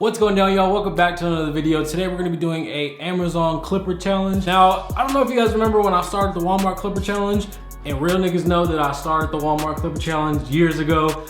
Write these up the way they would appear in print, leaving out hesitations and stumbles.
What's going on, y'all? Welcome back to another video. Today we're going to be doing a Amazon Clipper challenge. Now, I don't know if you guys remember when I started the Walmart Clipper challenge, and real niggas know that I started the Walmart Clipper challenge years ago.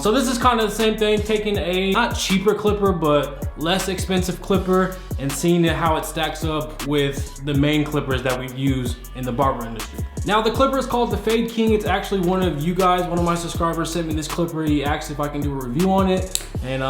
So this is kind of the same thing, taking a not cheaper clipper, but less expensive clipper and seeing how it stacks up with the main clippers that we've used in the barber industry. Now the clipper is called the Fade King. It's actually one of you guys, one of my subscribers sent me this clipper. He asked if I can do a review on it, and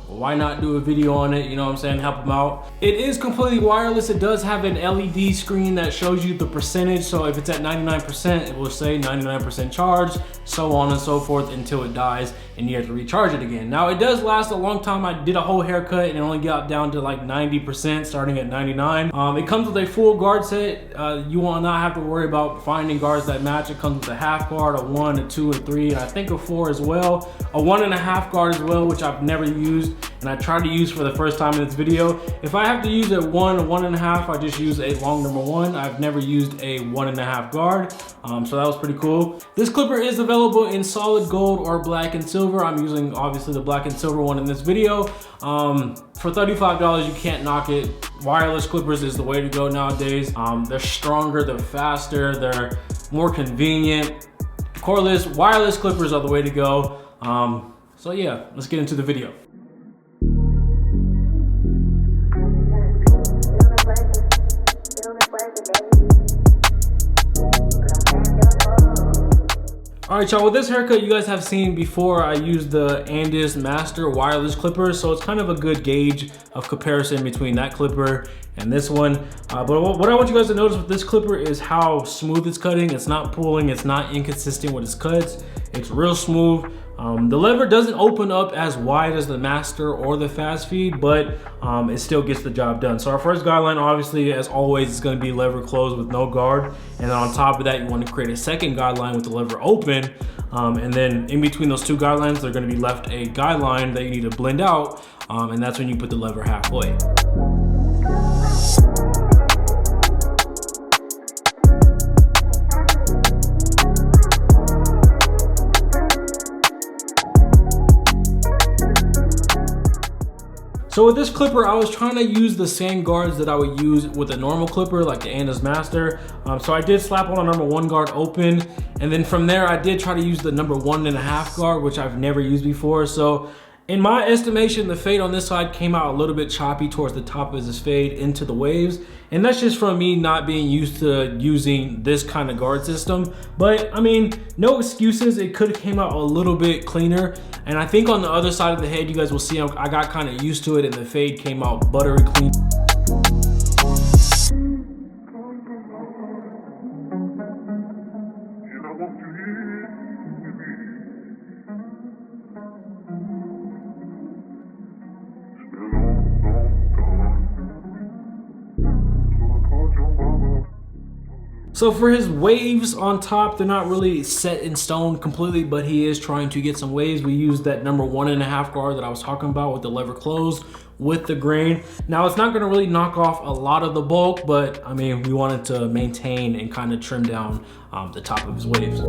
why not do a video on it, you know what I'm saying, help him out. It is completely wireless. It does have an LED screen that shows you the percentage. So if it's at 99%, it will say 99% charged, so on and so forth until it dies and you have to recharge it again. Now it does last a long time. I did a whole haircut and it only got down to like 90%, starting at 99. It comes with a full guard set. You will not have to worry about finding guards that match. It comes with a half guard, a 1, a 2, a 3, and I think a 4 as well. A 1.5 guard as well, which I've never used and I tried to use for the first time in this video. If I have to use a 1 or 1.5, I just use a long number 1. I've never used a 1.5 guard, so that was pretty cool. This clipper is available in solid gold or black and silver. I'm using obviously the black and silver one in this video. For $35, you can't knock it. Wireless clippers is the way to go nowadays. They're stronger, they're faster, they're more convenient. Cordless, wireless clippers are the way to go. So yeah, let's get into the video. All right, y'all, with this haircut, you guys have seen before, I used the Andis Master wireless clipper, so it's kind of a good gauge of comparison between that clipper and this one. But what I want you guys to notice with this clipper is how smooth it's cutting. It's not pulling, it's not inconsistent with its cuts. It's real smooth. The lever doesn't open up as wide as the Master or the Fast Feed, but it still gets the job done. So our first guideline, obviously, as always, is going to be lever closed with no guard. And then on top of that, you want to create a second guideline with the lever open. And then in between those two guidelines, they're going to be left a guideline that you need to blend out. And that's when you put the lever halfway. So with this clipper, I was trying to use the same guards that I would use with a normal clipper, like the Andis Master. So I did slap on a number 1 guard open, and then from there I did try to use the number 1.5 guard, which I've never used before. So in my estimation, the fade on this side came out a little bit choppy towards the top of this fade into the waves. And that's just from me not being used to using this kind of guard system. But I mean, no excuses. It could have came out a little bit cleaner. And I think on the other side of the head, you guys will see I got kind of used to it and the fade came out buttery clean. So for his waves on top, they're not really set in stone completely, but he is trying to get some waves. We used that number 1.5 guard that I was talking about with the lever closed with the grain. Now it's not gonna really knock off a lot of the bulk, but I mean, we wanted to maintain and kind of trim down the top of his waves.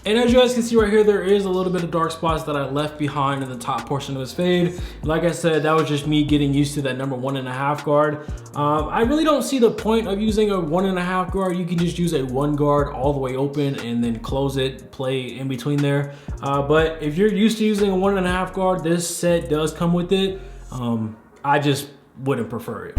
And as you guys can see right here, there is a little bit of dark spots that I left behind in the top portion of his fade. Like I said, that was just me getting used to that number 1.5 guard. I really don't see the point of using a 1.5 guard. You can just use a 1 guard all the way open and then close it, play in between there. But if you're used to using a 1.5 guard, this set does come with it. I just wouldn't prefer it.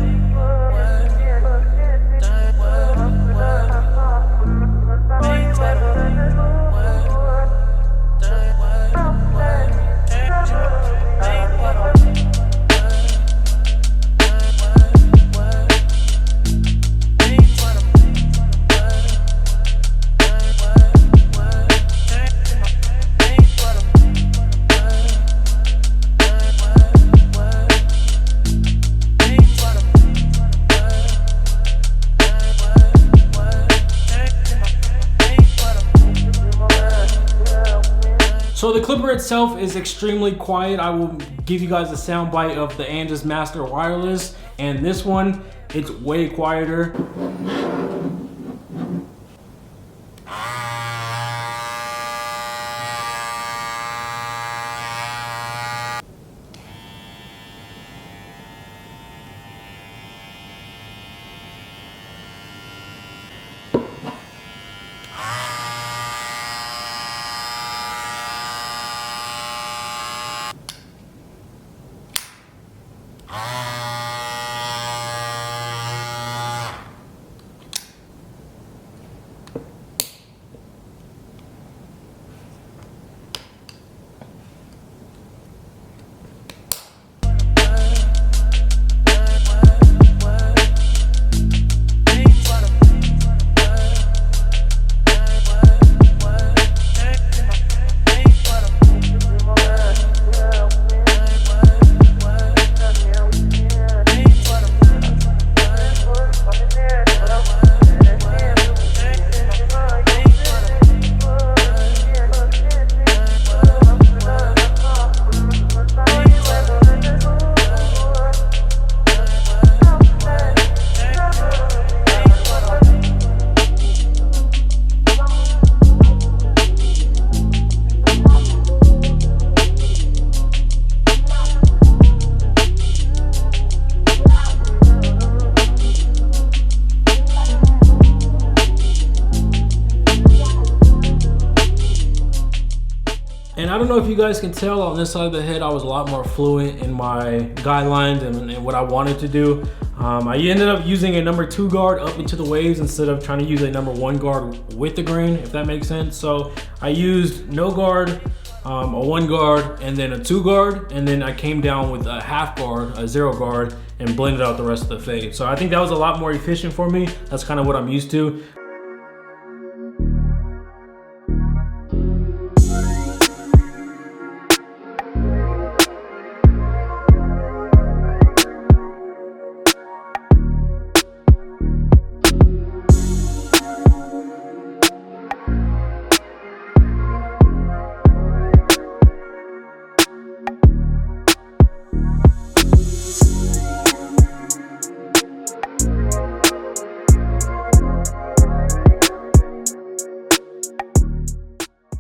So the clipper itself is extremely quiet. I will give you guys a sound bite of the EJones Master Wireless, and this one, it's way quieter. And I don't know if you guys can tell, on this side of the head, I was a lot more fluent in my guidelines and what I wanted to do. I ended up using a number 2 guard up into the waves instead of trying to use a number 1 guard with the grain, if that makes sense. So I used no guard, a 1 guard, and then a 2 guard, and then I came down with a half guard, a 0 guard, and blended out the rest of the fade. So I think that was a lot more efficient for me. That's kind of what I'm used to.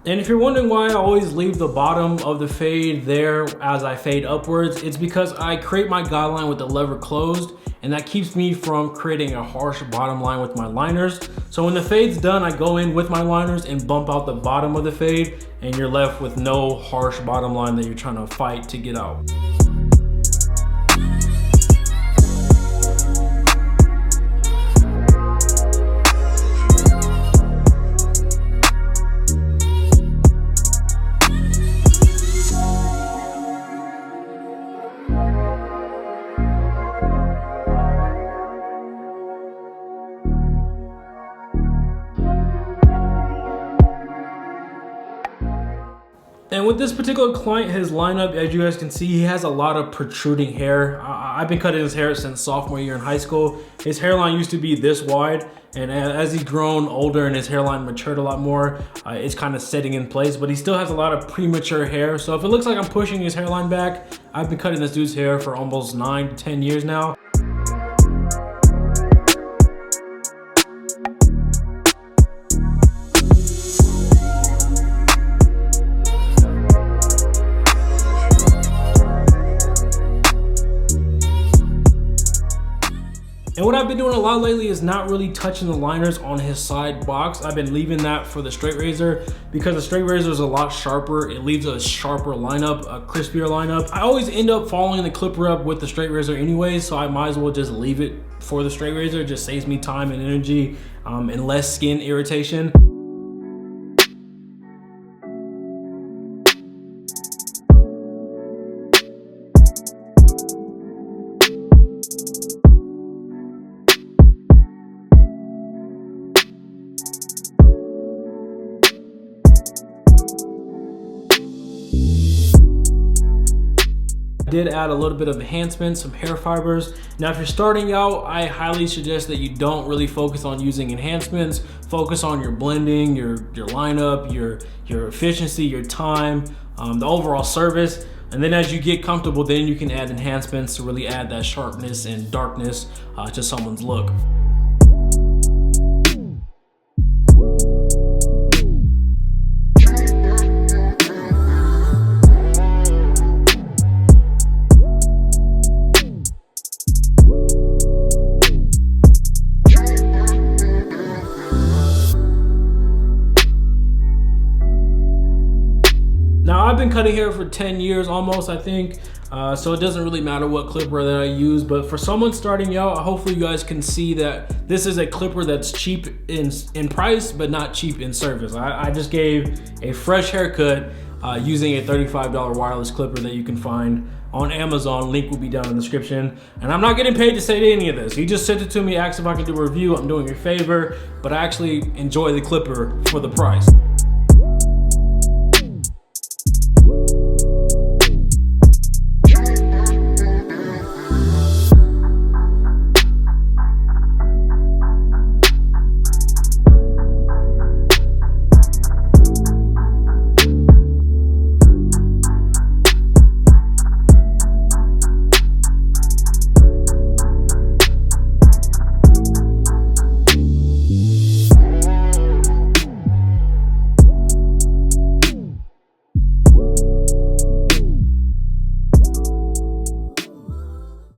And if you're wondering why I always leave the bottom of the fade there as I fade upwards, it's because I create my guideline with the lever closed, and that keeps me from creating a harsh bottom line with my liners. So when the fade's done, I go in with my liners and bump out the bottom of the fade, and you're left with no harsh bottom line that you're trying to fight to get out. And with this particular client, his lineup, as you guys can see, he has a lot of protruding hair. I've been cutting his hair since sophomore year in high school. His hairline used to be this wide, and as he's grown older and his hairline matured a lot more, it's kind of setting in place, but he still has a lot of premature hair. So if it looks like I'm pushing his hairline back, I've been cutting this dude's hair for almost 9 to 10 years now. And And what I've been doing a lot lately is not really touching the liners on his side box. I've been leaving that for the straight razor because the straight razor is a lot sharper. It leaves a sharper lineup, a crispier lineup. I always end up following the clipper up with the straight razor anyway, so I might as well just leave it for the straight razor. It just saves me time and energy and less skin irritation. Did add a little bit of enhancement, some hair fibers. Now, if you're starting out, I highly suggest that you don't really focus on using enhancements. Focus on your blending, your lineup, your efficiency, your time, the overall service. And then as you get comfortable, then you can add enhancements to really add that sharpness and darkness to someone's look. Now, I've been cutting hair for 10 years almost, I think, so it doesn't really matter what clipper that I use, but for someone starting out, hopefully you guys can see that this is a clipper that's cheap in price, but not cheap in service. I just gave a fresh haircut using a $35 wireless clipper that you can find on Amazon. Link will be down in the description. And I'm not getting paid to say any of this. He just sent it to me, asked if I could do a review. I'm doing a favor, but I actually enjoy the clipper for the price.